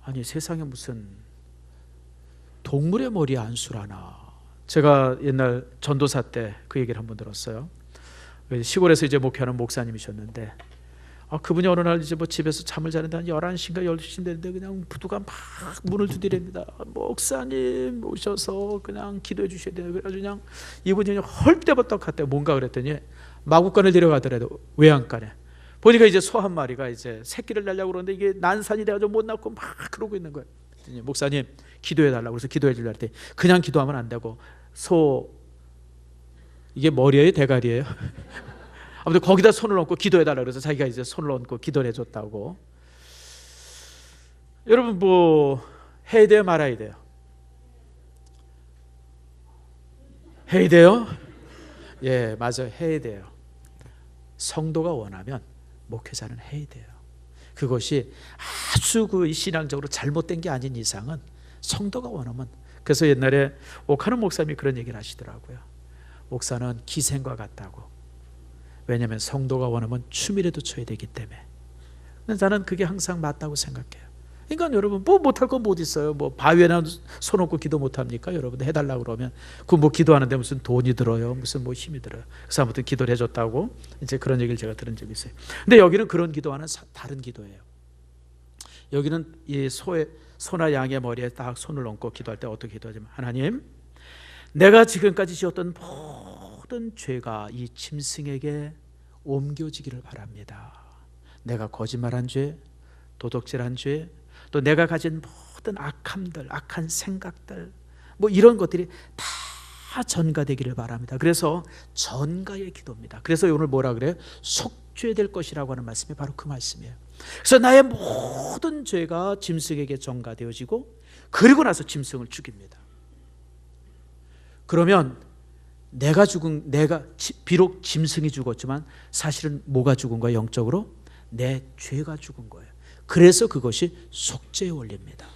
아니, 세상에 무슨 동물의 머리에 안수라나. 제가 옛날 전도사 때 그 얘기를 한번 들었어요. 시골에서 이제 목회하는 목사님이셨는데, 그분이 어느 날 이제 뭐 집에서 잠을 자는데 한 11시인가 12시 되는데 그냥 부두가 막 문을 두드립니다. 목사님 오셔서 그냥 기도해 주셔야 돼요. 그래가지고 그냥 이분이 헐때버떡 갔대요. 뭔가 그랬더니 마구간을 데려가더라도 외양간에 보니까 이제 소 한 마리가 이제 새끼를 낳으려고 그러는데 이게 난산이 돼가지고 못 낳고 막 그러고 있는 거예요. 그랬더니 목사님 기도해 달라고 그래서 기도해 주려고 했더니 그냥 기도하면 안 되고 소, 이게 머리예요 대가리예요? 아무튼 거기다 손을 얹고 기도해달라고 그래서 자기가 이제 손을 얹고 기도를 해줬다고. 여러분 뭐 해야 돼요 말아야 돼요? 해야 돼요? 예, 맞아요. 해야 돼요. 성도가 원하면 목회자는 해야 돼요. 그것이 아주 그 신앙적으로 잘못된 게 아닌 이상은 성도가 원하면. 그래서 옛날에 옥하는 목사님이 그런 얘기를 하시더라고요. 목사는 기생과 같다고. 왜냐하면 성도가 원하면 춤이라도 춰야 되기 때문에. 근데 나는 그게 항상 맞다고 생각해요. 그러니까 여러분 뭐 못할 건 못 있어요. 뭐 바위에나 손 얹고 기도 못합니까? 여러분 해달라고 그러면 그 뭐 기도하는데 무슨 돈이 들어요, 무슨 뭐 힘이 들어요. 그래서 아무튼 기도를 해줬다고 이제 그런 얘기를 제가 들은 적이 있어요. 근데 여기는 그런 기도와는 다른 기도예요. 여기는 이 소나 양의 머리에 딱 손을 얹고 기도할 때 어떻게 기도하냐면, 하나님, 내가 지금까지 지었던 모든 죄가 이 짐승에게 옮겨지기를 바랍니다. 내가 거짓말한 죄, 도둑질한 죄, 또 내가 가진 모든 악함들, 악한 생각들, 뭐 이런 것들이 다 전가되기를 바랍니다. 그래서 전가의 기도입니다. 그래서 오늘 뭐라 그래요? 속죄될 것이라고 하는 말씀이 바로 그 말씀이에요. 그래서 나의 모든 죄가 짐승에게 전가되어지고 그리고 나서 짐승을 죽입니다. 그러면 내가 비록 짐승이 죽었지만 사실은 뭐가 죽은 거야? 영적으로 내 죄가 죽은 거예요. 그래서 그것이 속죄의 원리입니다.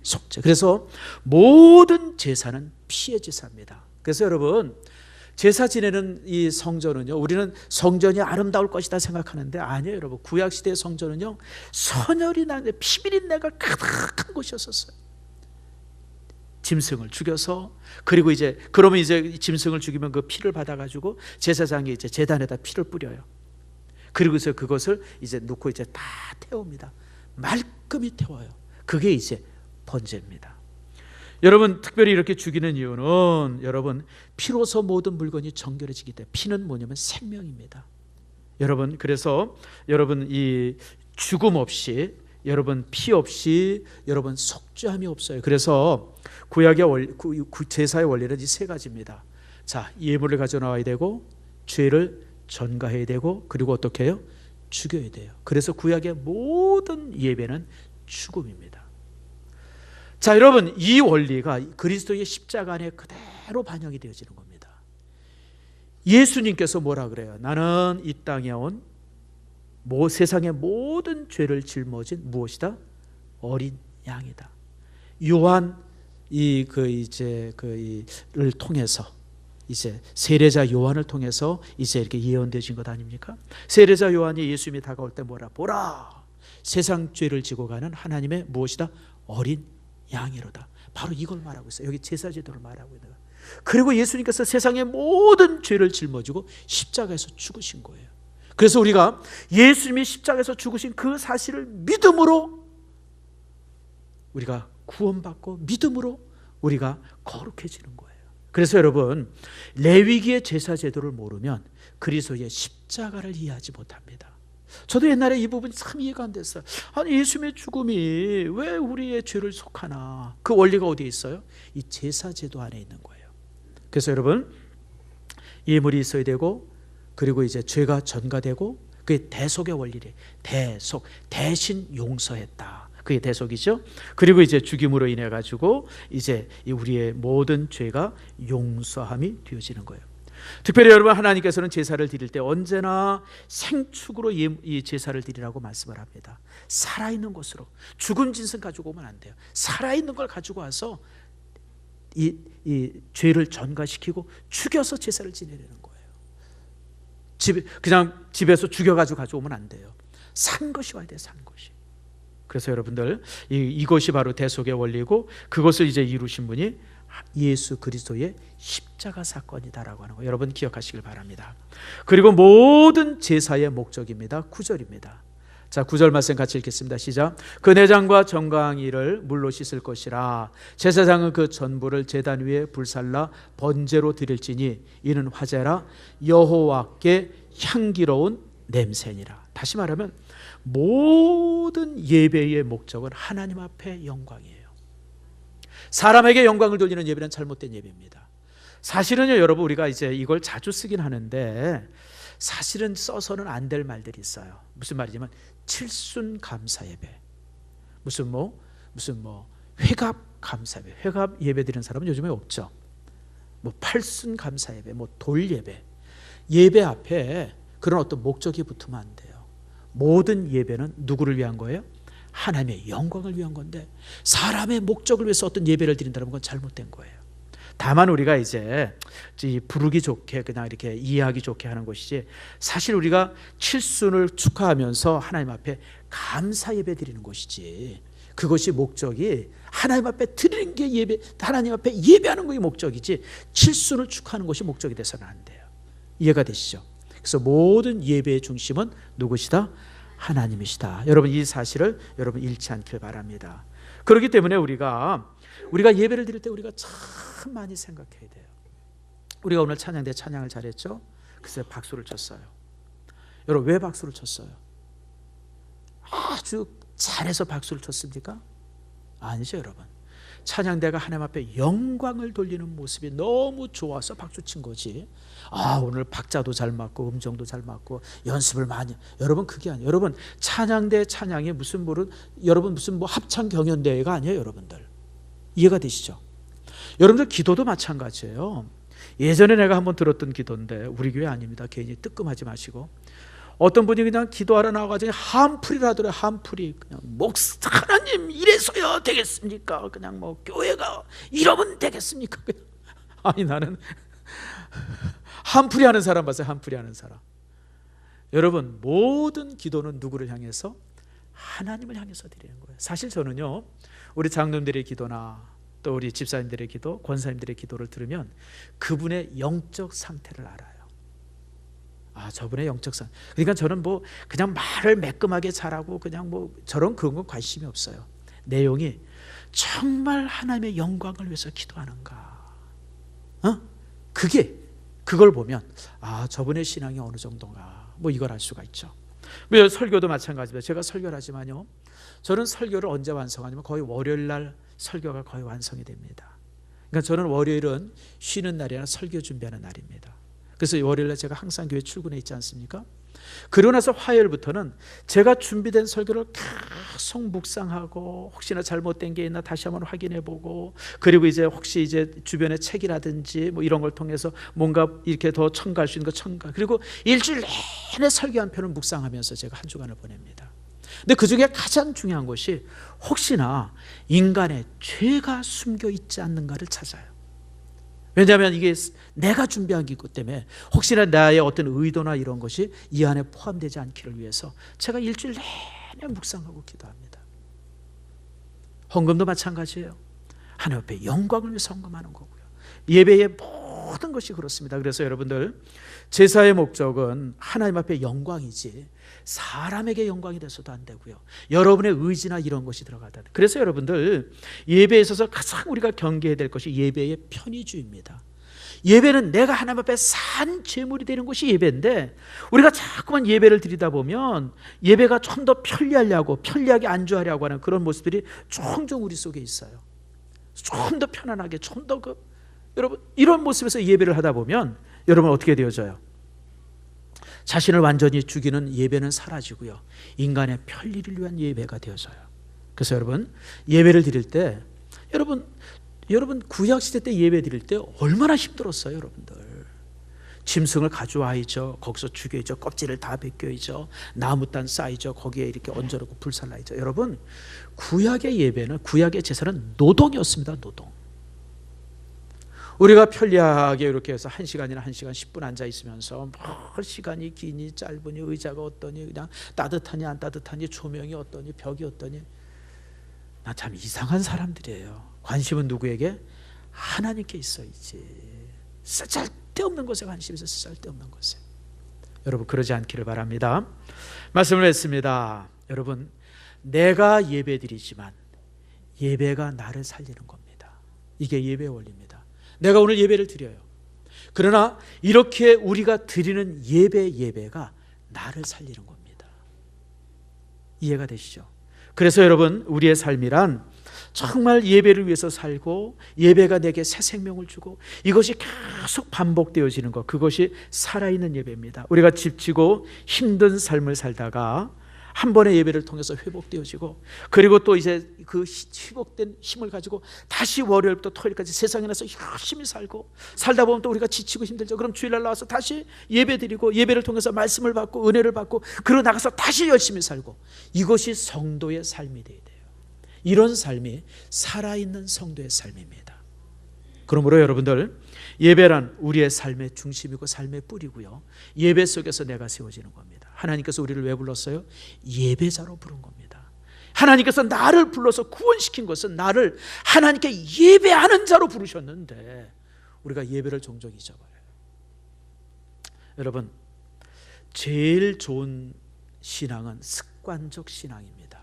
속죄. 그래서 모든 제사는 피의 제사입니다. 그래서 여러분 제사 지내는 이 성전은요, 우리는 성전이 아름다울 것이다 생각하는데 아니에요. 여러분 구약시대의 성전은요 선열이 나는데 피비린내가 가득한 곳이었었어요. 짐승을 죽여서, 그리고 그러면 이제 짐승을 죽이면 그 피를 받아가지고 제사장이 이제 제단에다 피를 뿌려요. 그리고서 그것을 이제 놓고 이제 다 태웁니다. 말끔히 태워요. 그게 이제 번제입니다. 여러분 특별히 이렇게 죽이는 이유는 여러분 피로서 모든 물건이 정결해지기 때문에. 피는 뭐냐면 생명입니다. 여러분 그래서 여러분 이 죽음 없이, 여러분 피 없이 여러분 속죄함이 없어요. 그래서 구약의 제사의 원리는 이 세 가지입니다. 자, 예물을 가져 나와야 되고, 죄를 전가해야 되고, 그리고 어떻게 해요? 죽여야 돼요. 그래서 구약의 모든 예배는 죽음입니다. 자, 여러분, 이 원리가 그리스도의 십자가 안에 그대로 반영이 되어지는 겁니다. 예수님께서 뭐라 그래요? 나는 이 땅에 온 세상의 모든 죄를 짊어진 무엇이다? 어린 양이다. 요한 를 통해서 이제 세례자 요한을 통해서 이제 이렇게 예언되신 것 아닙니까? 세례자 요한이 예수님이 다가올 때 뭐라? 보라, 세상 죄를 지고 가는 하나님의 무엇이다? 어린 양이로다. 바로 이걸 말하고 있어요. 여기 제사제도를 말하고 있는 거예요. 그리고 예수님께서 세상의 모든 죄를 짊어지고 십자가에서 죽으신 거예요. 그래서 우리가 예수님이 십자가에서 죽으신 그 사실을 믿음으로 우리가 구원받고 믿음으로 우리가 거룩해지는 거예요. 그래서 여러분, 레위기의 제사제도를 모르면 그리스도의 십자가를 이해하지 못합니다. 저도 옛날에 이 부분이 참 이해가 안 됐어요. 아니, 예수님의 죽음이 왜 우리의 죄를 속하나? 그 원리가 어디에 있어요? 이 제사제도 안에 있는 거예요. 그래서 여러분, 예물이 있어야 되고, 그리고 이제 죄가 전가되고, 그게 대속의 원리래. 대속, 대신 용서했다. 그게 대속이죠. 그리고 이제 죽임으로 인해 가지고 이제 우리의 모든 죄가 용서함이 되어지는 거예요. 특별히 여러분, 하나님께서는 제사를 드릴 때 언제나 생축으로 이 제사를 드리라고 말씀을 합니다. 살아있는 것으로. 죽은 짐승 가지고 오면 안 돼요. 살아있는 걸 가지고 와서 이 죄를 전가시키고 죽여서 제사를 지내려는 거예요. 그냥 집에서 죽여가지고 가져오면 안 돼요. 산 것이 와야 돼요. 산 것이. 그래서 여러분들, 이것이 바로 대속의 원리고, 그것을 이제 이루신 분이 예수 그리스도의 십자가 사건이다라고 하는 거 여러분 기억하시길 바랍니다. 그리고 모든 제사의 목적입니다. 9절입니다. 자, 9절 말씀 같이 읽겠습니다. 시작. 그 내장과 정강이를 물로 씻을 것이라. 제사장은 그 전부를 제단 위에 불살라 번제로 드릴지니 이는 화제라, 여호와께 향기로운 냄새니라. 다시 말하면 모든 예배의 목적은 하나님 앞에 영광이에요. 사람에게 영광을 돌리는 예배는 잘못된 예배입니다. 사실은요, 여러분, 우리가 이제 이걸 자주 쓰긴 하는데 사실은 써서는 안 될 말들이 있어요. 무슨 말이냐면 칠순 감사 예배, 무슨 회갑 감사 예배. 회갑 예배 드리는 사람은 요즘에 없죠. 팔순 감사 예배, 돌 예배. 예배 앞에 그런 어떤 목적이 붙으면 안 돼요. 모든 예배는 누구를 위한 거예요? 하나님의 영광을 위한 건데, 사람의 목적을 위해서 어떤 예배를 드린다는 건 잘못된 거예요. 다만 우리가 이제 부르기 좋게 그냥 이렇게 이해하기 좋게 하는 것이지, 사실 우리가 칠순을 축하하면서 하나님 앞에 감사 예배 드리는 것이지, 그것이 목적이 하나님 앞에 드리는 게 예배, 하나님 앞에 예배하는 것이 목적이지 칠순을 축하하는 것이 목적이 돼서는 안 돼요. 이해가 되시죠? 그래서 모든 예배의 중심은 누구시다? 하나님이시다. 여러분, 이 사실을 여러분 잃지 않길 바랍니다. 그렇기 때문에 우리가 예배를 드릴 때 우리가 참 많이 생각해야 돼요. 우리가 오늘 찬양대 찬양을 잘했죠? 글쎄 박수를 쳤어요. 여러분, 왜 박수를 쳤어요? 아주 잘해서 박수를 쳤습니까? 아니죠, 여러분. 찬양대가 하나님 앞에 영광을 돌리는 모습이 너무 좋아서 박수 친 거지. 오늘 박자도 잘 맞고 음정도 잘 맞고 연습을 많이. 여러분, 그게 아니에요. 여러분, 찬양대 찬양이 여러분 무슨 합창 경연대회가 아니에요, 여러분들. 이해가 되시죠? 여러분들 기도도 마찬가지예요. 예전에 내가 한번 들었던 기도인데, 우리 교회 아닙니다. 괜히 뜨끔하지 마시고, 어떤 분이 그냥 기도하러 나와가지고 한풀이를 하더래요. 한풀이. 그냥 하나님 이래서야 되겠습니까? 그냥 교회가 이러면 되겠습니까? 아니, 나는 한풀이 하는 사람 봤어요. 한풀이 하는 사람. 여러분, 모든 기도는 누구를 향해서? 하나님을 향해서 드리는 거예요. 사실 저는요, 우리 장로님들의 기도나 또 우리 집사님들의 기도, 권사님들의 기도를 들으면 그분의 영적 상태를 알아요. 저분의 영적 상태. 그러니까 저는 그냥 말을 매끈하게 잘하고 그냥 저런 그런 건 관심이 없어요. 내용이 정말 하나님의 영광을 위해서 기도하는가? 그걸 보면 저분의 신앙이 어느 정도인가? 이걸 알 수가 있죠. 설교도 마찬가지입니다. 제가 설교를 하지만요, 저는 설교를 언제 완성하냐면 거의 월요일 날 설교가 거의 완성이 됩니다. 그러니까 저는 월요일은 쉬는 날이 아니라 설교 준비하는 날입니다. 그래서 월요일에 제가 항상 교회 출근해 있지 않습니까? 그러고 나서 화요일부터는 제가 준비된 설교를 계속 묵상하고 혹시나 잘못된 게 있나 다시 한번 확인해 보고, 그리고 이제 혹시 이제 주변의 책이라든지 뭐 이런 걸 통해서 뭔가 이렇게 더 첨가할 수 있는 거 첨가, 그리고 일주일 내내 설교 한 편을 묵상하면서 제가 한 주간을 보냅니다. 근데 그 중에 가장 중요한 것이 혹시나 인간의 죄가 숨겨 있지 않는가를 찾아요. 왜냐하면 이게 내가 준비한 기구 때문에 혹시나 나의 어떤 의도나 이런 것이 이 안에 포함되지 않기를 위해서 제가 일주일 내내 묵상하고 기도합니다. 헌금도 마찬가지예요. 하나님 앞에 영광을 위해서 헌금하는 거고요. 예배의 모든 것이 그렇습니다. 그래서 여러분들, 제사의 목적은 하나님 앞에 영광이지 사람에게 영광이 돼서도 안 되고요. 여러분의 의지나 이런 것이 들어가다. 그래서 여러분들, 예배에 있어서 가장 우리가 경계해야 될 것이 예배의 편의주의입니다. 예배는 내가 하나님 앞에 산 제물이 되는 것이 예배인데, 우리가 자꾸만 예배를 드리다 보면 예배가 좀 더 편리하려고, 편리하게 안주하려고 하는 그런 모습들이 종종 우리 속에 있어요. 좀 더 편안하게, 좀 더 여러분, 이런 모습에서 예배를 하다 보면 여러분 어떻게 되어져요? 자신을 완전히 죽이는 예배는 사라지고요, 인간의 편리를 위한 예배가 되어져요. 그래서 여러분, 예배를 드릴 때 여러분 구약시대 때 예배 드릴 때 얼마나 힘들었어요. 여러분들, 짐승을 가져와야죠, 거기서 죽여야죠, 껍질을 다 벗겨야죠, 나무단 쌓이죠, 거기에 이렇게 얹어놓고 불살라야죠. 여러분, 구약의 예배는, 구약의 제사는 노동이었습니다. 노동. 우리가 편리하게 이렇게 해서 1시간이나 1시간 10분 앉아 있으면서 뭐 시간이 기니 짧으니, 의자가 어떠니, 그냥 따뜻하니 안 따뜻하니, 조명이 어떠니, 벽이 어떠니, 나 참 이상한 사람들이에요. 관심은 누구에게? 하나님께 있어야지. 쓸데없는 것에 관심이 있어요. 쓸데없는 것에. 여러분, 그러지 않기를 바랍니다. 말씀을 했습니다. 여러분, 내가 예배 드리지만 예배가 나를 살리는 겁니다. 이게 예배의 원리입니다. 내가 오늘 예배를 드려요. 그러나 이렇게 우리가 드리는 예배가 나를 살리는 겁니다. 이해가 되시죠? 그래서 여러분, 우리의 삶이란 정말 예배를 위해서 살고, 예배가 내게 새 생명을 주고, 이것이 계속 반복되어지는 것, 그것이 살아있는 예배입니다. 우리가 지치고 힘든 삶을 살다가 한 번의 예배를 통해서 회복되어지고, 그리고 또 이제 그 회복된 힘을 가지고 다시 월요일부터 토요일까지 세상에 나서 열심히 살다 보면 또 우리가 지치고 힘들죠. 그럼 주일날 나와서 다시 예배 드리고, 예배를 통해서 말씀을 받고 은혜를 받고, 그러고 나가서 다시 열심히 살고, 이것이 성도의 삶이 되어야 돼요. 이런 삶이 살아있는 성도의 삶입니다. 그러므로 여러분들, 예배란 우리의 삶의 중심이고 삶의 뿌리고요, 예배 속에서 내가 세워지는 겁니다. 하나님께서 우리를 왜 불렀어요? 예배자로 부른 겁니다. 하나님께서 나를 불러서 구원시킨 것은 나를 하나님께 예배하는 자로 부르셨는데, 우리가 예배를 종종 잊어버려요. 여러분, 제일 좋은 신앙은 습관적 신앙입니다.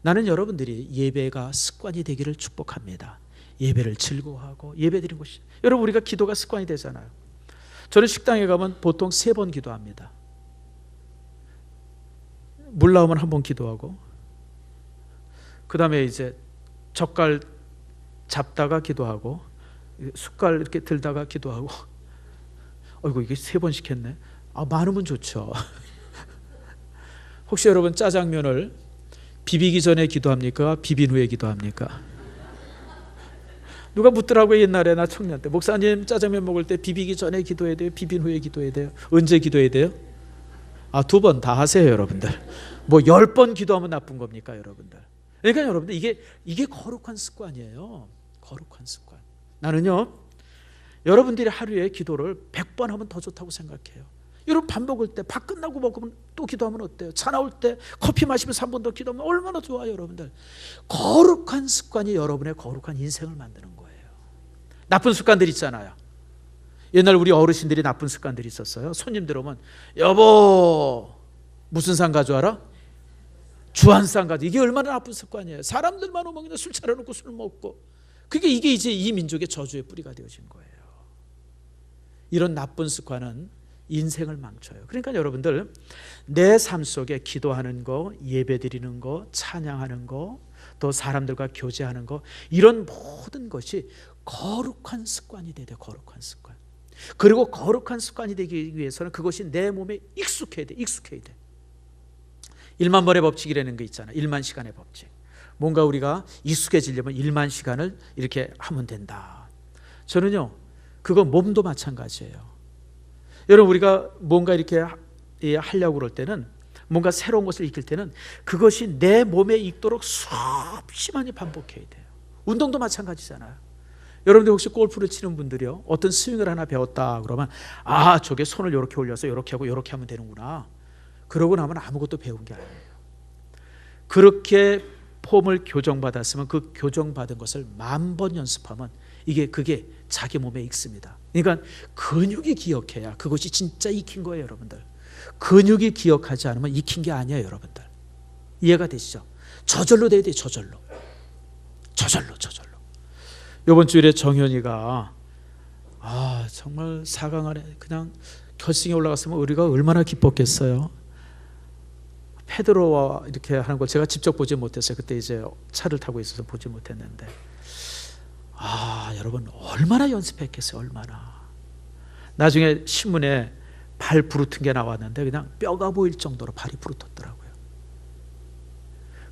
나는 여러분들이 예배가 습관이 되기를 축복합니다. 예배를 즐거워하고 예배 드리는 것이, 여러분, 우리가 기도가 습관이 되잖아요. 저는 식당에 가면 보통 3번 기도합니다. 물 나오면 1번 기도하고, 그 다음에 이제 젓갈 잡다가 기도하고, 숟갈 이렇게 들다가 기도하고. 어이구, 이게 3번씩 했네. 많으면 좋죠. 혹시 여러분, 짜장면을 비비기 전에 기도합니까? 비빈 후에 기도합니까? 누가 묻더라고요. 옛날에 나 청년 때, 목사님 짜장면 먹을 때 비비기 전에 기도해야 돼요? 비빈 후에 기도해야 돼요? 언제 기도해야 돼요? 2번 다 하세요. 여러분들, 뭐 10번 기도하면 나쁜 겁니까? 여러분들, 그러니까 여러분들, 이게 거룩한 습관이에요. 거룩한 습관. 나는요, 여러분들이 하루에 기도를 100번 하면 더 좋다고 생각해요. 여러분, 밥 먹을 때, 밥 끝나고 먹으면 또 기도하면 어때요? 차 나올 때, 커피 마시면서 1번 더 기도하면 얼마나 좋아요. 여러분들, 거룩한 습관이 여러분의 거룩한 인생을 만드는 거예요. 나쁜 습관들 있잖아요. 옛날 우리 어르신들이 나쁜 습관들이 있었어요. 손님들 오면, 여보 무슨 상 가져와라? 주한상 가져. 이게 얼마나 나쁜 습관이에요. 사람들만 오면 그냥 술 차려놓고 술 먹고, 이게 이제 이 민족의 저주의 뿌리가 되어진 거예요. 이런 나쁜 습관은 인생을 망쳐요. 그러니까 여러분들, 내 삶 속에 기도하는 거, 예배 드리는 거, 찬양하는 거, 또 사람들과 교제하는 거, 이런 모든 것이 거룩한 습관이 돼야 돼요. 거룩한 습관. 그리고 거룩한 습관이 되기 위해서는 그것이 내 몸에 익숙해야 돼. 1만 번의 법칙이라는 거 있잖아요. 1만 시간의 법칙. 뭔가 우리가 익숙해지려면 1만 시간을 이렇게 하면 된다. 저는요, 그거 몸도 마찬가지예요. 여러분, 우리가 뭔가 이렇게 하려고 그럴 때는, 뭔가 새로운 것을 익힐 때는 그것이 내 몸에 익도록 수없이 많이 반복해야 돼요. 운동도 마찬가지잖아요. 여러분들 혹시 골프를 치는 분들이요, 어떤 스윙을 하나 배웠다 그러면 저게 손을 이렇게 올려서 이렇게 하고 이렇게 하면 되는구나. 그러고 나면 아무것도 배운 게 아니에요. 그렇게 폼을 교정받았으면 그 교정받은 것을 10,000번 연습하면 그게 자기 몸에 익습니다. 그러니까 근육이 기억해야 그것이 진짜 익힌 거예요, 여러분들. 근육이 기억하지 않으면 익힌 게 아니에요, 여러분들. 이해가 되시죠? 저절로 돼야 돼요, 저절로. 이번 주일에 정현이가 정말 4강 안에 그냥 결승에 올라갔으면 우리가 얼마나 기뻤겠어요. 페드로와 이렇게 하는 걸 제가 직접 보지 못했어요. 그때 이제 차를 타고 있어서 보지 못했는데, 여러분 얼마나 연습했겠어요. 얼마나. 나중에 신문에 발 부르튼 게 나왔는데 그냥 뼈가 보일 정도로 발이 부르텄더라고요.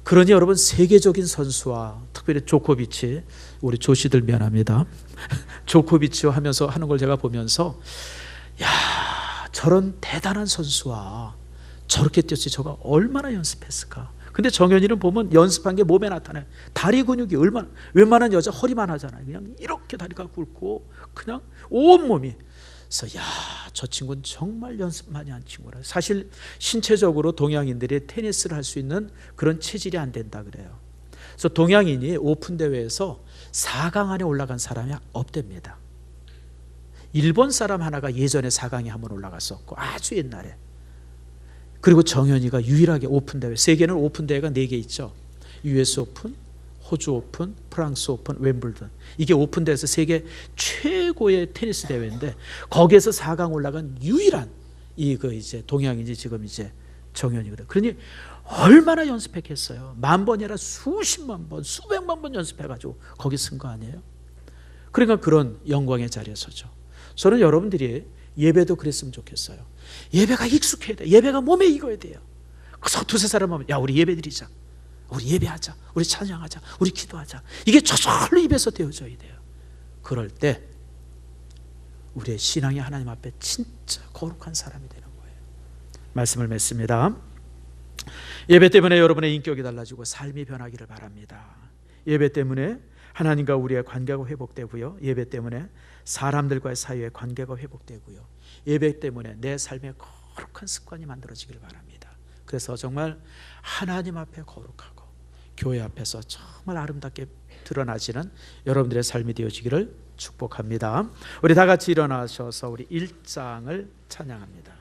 그러니 여러분, 세계적인 선수와 특별히 조코비치, 우리 조씨들 미안합니다. 조코비치와 하면서 하는 걸 제가 보면서, 저런 대단한 선수와 저렇게 뛰었지, 저가 얼마나 연습했을까. 근데 정현이는 보면 연습한 게 몸에 나타나요. 다리 근육이 얼마나, 웬만한 여자 허리만 하잖아요. 그냥 이렇게 다리가 굵고 그냥 온몸이. 그래서 저 친구는 정말 연습 많이 한 친구라. 사실 신체적으로 동양인들이 테니스를 할 수 있는 그런 체질이 안 된다 그래요. 그래서 동양인이 오픈 대회에서 4강 안에 올라간 사람이 없답니다. 일본 사람 하나가 예전에 4강에 한번 올라갔었고, 아주 옛날에. 그리고 정현이가 유일하게 오픈 대회, 세계는 오픈 대회가 4개 있죠. US 오픈, 호주 오픈, 프랑스 오픈, 웸블던. 이게 오픈 대회에서 세계 최고의 테니스 대회인데, 거기에서 4강 올라간 유일한 이제 동양인이 지금 이제 정현이거든. 그러니 얼마나 연습했겠어요. 10,000번이 아니라 수십만 번, 수백만 번 연습해가지고 거기 쓴 거 아니에요? 그러니까 그런 영광의 자리에 서죠. 저는 여러분들이 예배도 그랬으면 좋겠어요. 예배가 익숙해야 돼요. 예배가 몸에 익어야 돼요. 그래서 두세 사람 하면 우리 예배 드리자, 우리 예배하자, 우리 찬양하자, 우리 기도하자. 이게 저절로 입에서 되어져야 돼요. 그럴 때 우리의 신앙이 하나님 앞에 진짜 거룩한 사람이 되는 거예요. 말씀을 맺습니다. 예배 때문에 여러분의 인격이 달라지고 삶이 변하기를 바랍니다. 예배 때문에 하나님과 우리의 관계가 회복되고요, 예배 때문에 사람들과의 사이의 관계가 회복되고요, 예배 때문에 내 삶의 거룩한 습관이 만들어지길 바랍니다. 그래서 정말 하나님 앞에 거룩하고 교회 앞에서 정말 아름답게 드러나지는 여러분들의 삶이 되어지기를 축복합니다. 우리 다 같이 일어나셔서 우리 1장을 찬양합니다.